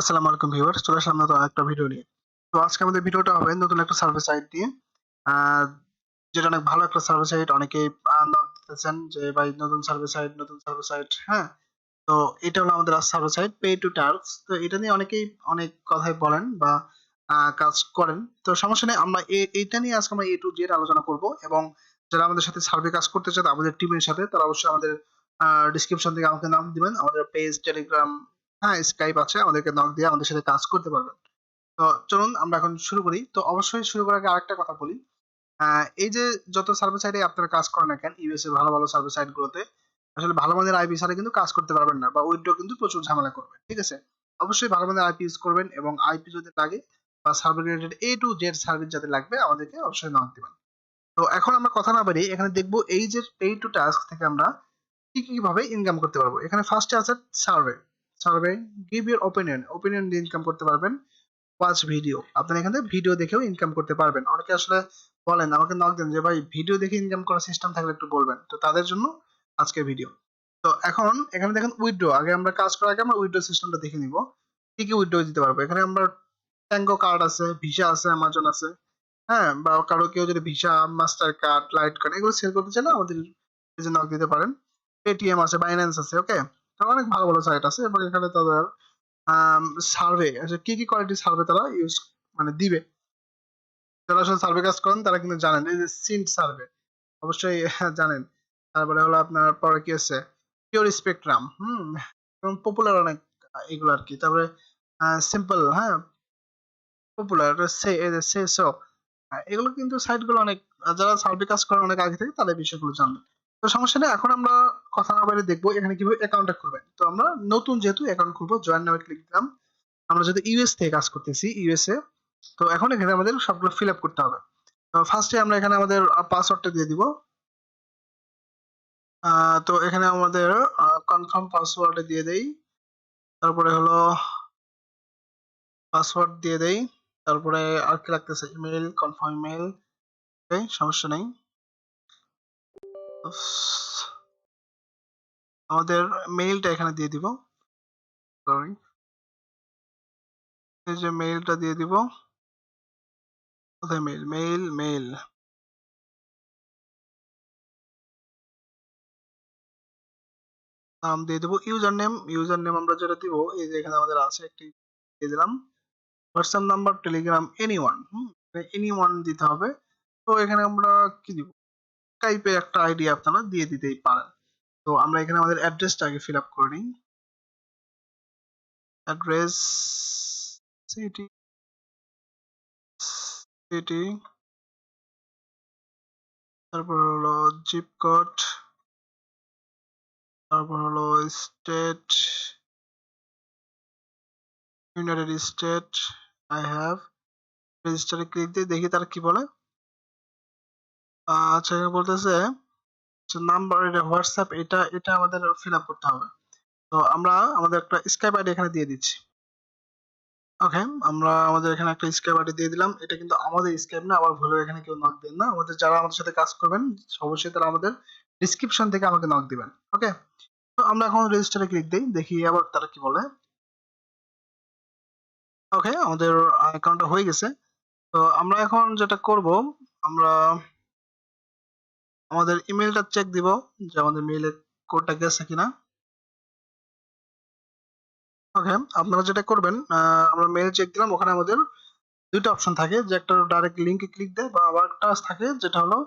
আসসালামু আলাইকুম ভিউয়ার্স, চলে আসলাম নতুন একটা ভিডিও নিয়ে। তো আজকে আমাদের ভিডিওটা হবে নতুন একটা সার্ভে সাইট নিয়ে। আহ, যেটা অনেক ভালো একটা সার্ভে সাইট, অনেকেই নক দিতেছেন যে ভাই নতুন সার্ভে সাইট, হ্যাঁ। তো এটা হলো আমাদের survey site pay to task. তো এটা নিয়ে অনেকেই অনেক কথাই বলেন বা কাজ করেন। তো সমস্যা নেই, আমরা এইটা নিয়ে আজকে আমরা এ টু জেড আলোচনা করব। এবং যারা আমাদের সাথে সার্ভে কাজ করতে চান আমাদের টিমের সাথে, তারা অবশ্যই আমাদের ডিসক্রিপশন থেকে আমাকে নাম দিবেন। আমাদের পেজ, টেলিগ্রাম, হ্যাঁ, স্কাইপ আছে, আমাদেরকে নক দিয়ে আমাদের সাথে কাজ করতে পারবেন। তো চলুন আমরা এখন শুরু করি। তো অবশ্যই শুরু করার আগে আরেকটা কথা বলি। এই যে যত সার্ভে সাইটে আপনারা কাজ করেন না কেন, ইউএস এর ভালো ভালো সার্ভে সাইট গুলোতে আসলে ভালো মানের আইপি ছাড়া কিন্তু কাজ করতে পারবেন না, বা উইন্ডো কিন্তু প্রচুর ঝামেলা করবে, ঠিক আছে। অবশ্যই ভালো মানের আইপি ইউজ করবেন, এবং আইপি যদি লাগে বা server related A to Z service যাতে লাগবে আমাদেরকে অবশ্যই নক দিবেন। তো এখন আমরা কথা না বাড়িয়ে এখানে দেখবো এই যে পে টু টাস্ক থেকে আমরা কি কি ভাবে ইনকাম করতে পারবো। এখানে ফার্স্টে আছে survey. Survey, give your opinion. Opinion দিয়ে ইনকাম করতে পারবেন। ওয়াচ ভিডিও, আপনি এখানে ভিডিও দেখেও ইনকাম করতে পারবেন। অনেকে আসলে বলেন, আমাকে নক দেন যে ভাই ভিডিও দেখে ইনকাম করার সিস্টেম থাকলে একটু বলবেন। তো তাদের জন্য আজকের ভিডিও। তো এখন এখানে দেখেন উইথড্র, আগে আমরা কাজ করার আগে আমরা উইথড্র সিস্টেমটা দেখে নিব। কি কি উইথড্র দিতে পারবো। এখানে আমরা ট্যাঙ্গো কার্ড আছে, ভিসা আছে, অ্যামাজন আছে, হ্যাঁ। বা কারো কেউ যদি visa, master card, light card এগুলো সেল করতে চাইলে আমাদের পেজে নক দিতে পারেন। পেটিএম আছে, বাইন্যান্স আছে, ওকে। তো অনেক ভালো ভালো সাইট আছে, এবং এখানে তাদের সার্ভে, কি কি কোয়ালিটির সার্ভে তারা ইউজ মানে দিবে। যারা আসলে সার্ভে কাজ করেন তারা কিন্তু জানেন, এই যে সিন্ট সার্ভে অবশ্যই জানেন। তারপরে হলো আপনার পরে কি আছে, পিওর স্পেকট্রাম, এবং পপুলার অনেক এগুলো আর কি। তারপরে সিম্পল, হ্যাঁ, পপুলার, সে এগুলো কিন্তু সাইট গুলো অনেক, যারা সার্ভে কাজ করেন অনেক আগে থেকে, তারা এই বিষয়গুলো জানবে। তো সমস্যা নেই, এখন আমরা কথা না বাইরে দেখবো এখানে কিভাবে অ্যাকাউন্টটা খুলবেন। তো আমরা নতুন যেহেতু অ্যাকাউন্ট খুলবো, জয়েন নামে ক্লিক দিলাম। আমরা যদি ইউএস থেকে কাজ করতেছি, ইউএসএ, তো এখন এখানে আমাদের সবগুলো ফিল আপ করতে হবে। তো ফার্স্টে আমরা এখানে আমাদের পাসওয়ার্ডটা দিয়ে দিব। তো এখানে আমাদের কনফার্ম পাসওয়ার্ড দিয়ে দেই। তারপরে হলো পাসওয়ার্ড দিয়ে দেই। তারপরে আর কি লাগতেছে, ইমেল, কনফার্ম ইমেল, ওকে, সমস্যা নেই। উফস, আমাদের মেইলটা এখানে দিয়ে দিব। সরি, এই যে মেইলটা দিয়ে দিব। কোথায় মেইল, মেইল, মেইল, নাম দিয়ে দেবো। ইউজার নেম, ইউজার নেম আমরা যেটা দিব, এই যে এখানে আমাদের আছে একটি, দিয়ে দিলাম। WhatsApp number, Telegram, anyone, anyone দিতে হবে। তো এখানে আমরা কি দিব, স্কাইপে একটা আইডি আপনারা দিয়ে দিতেই পারেন। তো আমরা এখানে আমাদের অ্যাড্রেসটা আগে ফিল আপ করে নিই। অ্যাড্রেস, সিটি, সিটি, তারপর হলো জিপ কোড, তারপর হলো state, United state. I have, রেজিস্টারে ক্লিক দিয়ে দেখি তারা কি বলে। আচ্ছা, এখানে বলতেছে নাম্বার, এটা হোয়াটসঅ্যাপ, এটা এটা আমাদের ফিল আপ করতে হবে। তো আমরা আমাদের একটা স্কাইপ আইডি এখানে দিয়ে দিচ্ছি। ওকে, আমরা আমাদের এখানে একটা স্কাইপ আইডি দিয়ে দিলাম। এটা কিন্তু আমাদের স্কাইপ না, আবার ভুলে এখানে কেউ নক দেন না। আমাদের যারা আমাদের সাথে কাজ করবেন অবশ্যই তারা আমাদের ডিসক্রিপশন থেকে আমাকে নক দিবেন, ওকে। তো আমরা এখন রেজিস্টারে ক্লিক দেই, দেখি আবার তারা কি বলে। ওকে, আমাদের অ্যাকাউন্টটা হয়ে গেছে। তো আমরা এখন যেটা করব, আমরা আমাদের ইমেলটা চেক দিব যে আমাদের মেইলের কোডটা গেছে কিনা। ওকে, আপনারা যেটা করবেন, আমরা মেইল চেক দিলাম, ওখানে আমাদের দুইটা অপশন থাকে, যে একটা ডাইরেক্ট লিংকে ক্লিক দেয়, বা আবার একটা থাকে যেটা হলো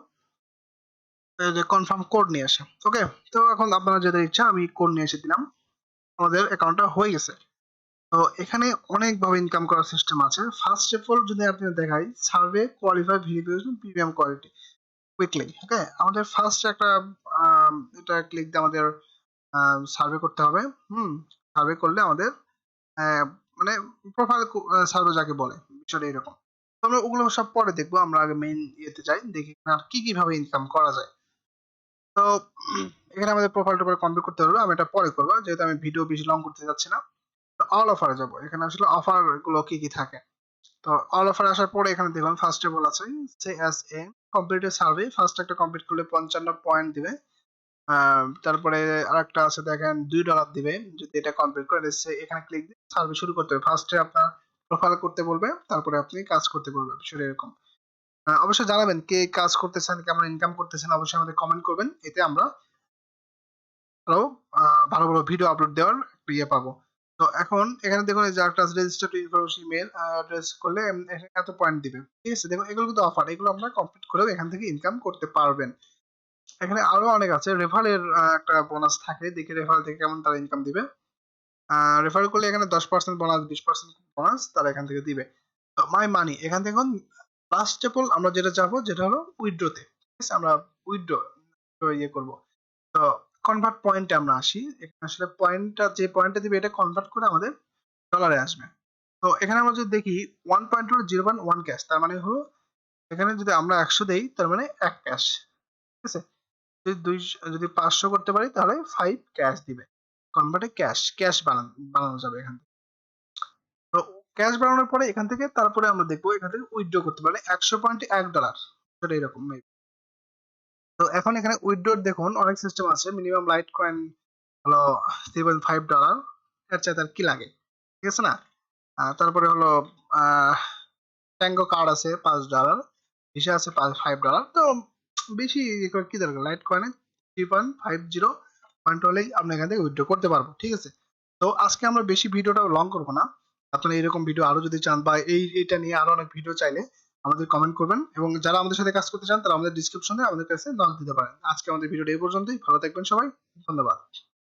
এই যে কনফার্ম কোড নিয়ে আসে, ওকে। তো এখন আপনারা যেটা ইচ্ছা, আমি কোড নিয়ে এসে দিলাম। আমাদের অ্যাকাউন্টটা হয়ে গেছে। তো এখানে অনেকভাবে ইনকাম করার সিস্টেম আছে। ফার্স্ট অফ অল যদি আপনি দেখাই, survey, qualify, verification, premium quality, quickly, okay. আমাদের ফার্স্ট একটা এটা ক্লিক দিয়ে আমাদের সার্ভে করতে হবে। সার্ভে করলে আমাদের মানে প্রোফাইল সার্ভে যাকে বলে, বিষয়টা এরকম। তো আমরা ওগুলো সব পরে দেখবো, আমরা আগে মেইন ইয়েতে যাই, দেখি আর কি কিভাবে ইনকাম করা যায়। তো এখানে আমাদের প্রোফাইল টোফাইল কমপ্লিট করতে হবে, আমি এটা পরে করবো যেহেতু আমি ভিডিও বেশি লং করতে যাচ্ছি না। তো অল অফারে যাবো, এখানে আসলে অফার গুলো কি কি থাকে। তো অল অফার আসার পরে এখানে দেখুন ফার্স্ট অফ অল আছে সে এস এ কমপ্লিট সার্ভে। ফার্স্ট একটা কমপ্লিট করলে 55 পয়েন্ট দিবে। তারপরে আরেকটা আছে দেখেন $2 দিবে যদি এটা কমপ্লিট করে এখানে ক্লিক দিয়ে সার্ভে শুরু করতে হবে। ফার্স্টে আপনার প্রোফাইল করতে বলবে, তারপরে আপনি কাজ করতে বলবে, বিষয়টা এরকম। অবশ্যই জানাবেন কে কাজ করতেছেন, কেমন ইনকাম করতেছেন, অবশ্যই আমাদের কমেন্ট করবেন, এতে আমরা আরো ভালো ভালো ভিডিও আপলোড দেওয়ার একটা ইয়ে পাবো। তো এখন এখানে দেখুন এই যে একটা register two information email address করলে এখানে এত পয়েন্ট দিবে, ঠিক আছে। দেখুন এগুলো কিন্তু অফার, এগুলো আপনারা কমপ্লিট করেও এখান থেকে ইনকাম করতে পারবেন। এখানে আরো অনেক আছে, রেফারের একটা বোনাস থাকে, দেখি রেফারেল থেকে কেমন তারা ইনকাম দিবে। রেফার করলে এখানে 10% বোনাস, 20% বোনাস তারা এখান থেকে দিবে। তো মাই মানি এখান থেকে লাস্ট স্টেপ আমরা যেটা যাবো যেটা হলো উইথড্রতে, ঠিক আছে। আমরা উইথড্র ইয়ে করব। তো কনভার্ট পয়েন্টে আমরা আসি। এখানে আসলে পয়েন্টটা যে পয়েন্টটা দিবে এটা কনভার্ট করে আমাদের ডলারে আসবে। তো এখানে আমরা যদি দেখি 1.0.1 ক্যাশ, তার মানে হলো এখানে যদি আমরা 100 দেই তার মানে 1 ক্যাশ, ঠিক আছে। যদি 500 করতে পারি তাহলে 5 ক্যাশ দিবে। কনভার্টে ক্যাশ বানানো যাবে এখান থেকে। তো ক্যাশ বানানোর পরে এখান থেকে তারপরে আমরা দেখবো এখান থেকে উইথড্র করতে পারলে 100 পয়েন্টে $1, সেটা এরকম maybe। তো এখন এখানে উইথড্রর দেখুন অনেক সিস্টেম আছে। মিনিমাম লাইট কয়েন হলো $3.5, এর চাইতে আর কি লাগে, ঠিক আছে না। তারপরে হলো ট্যাঙ্গো কার্ড আছে $5, ভিসা আছে $5। তো বেশি কি দরকার, লাইট কয়েনে 3.50 পয়েন্ট হলেই আমরা এখান থেকে উইথড্র করতে পারবো, ঠিক আছে। তো আজকে আমরা বেশি ভিডিওটা লং করবো না। আপনারা এরকম ভিডিও আরো যদি চান বা এইটা নিয়ে আরো অনেক ভিডিও চাইলে আমাদের কমেন্ট করবেন, এবং যারা আমাদের সাথে কাজ করতে চান তারা আমাদের ডিসক্রিপশনে আমাদের কাছে নক দিতে পারেন। আজকে আমাদের ভিডিওটা এই পর্যন্তই, ভালো থাকবেন সবাই, ধন্যবাদ।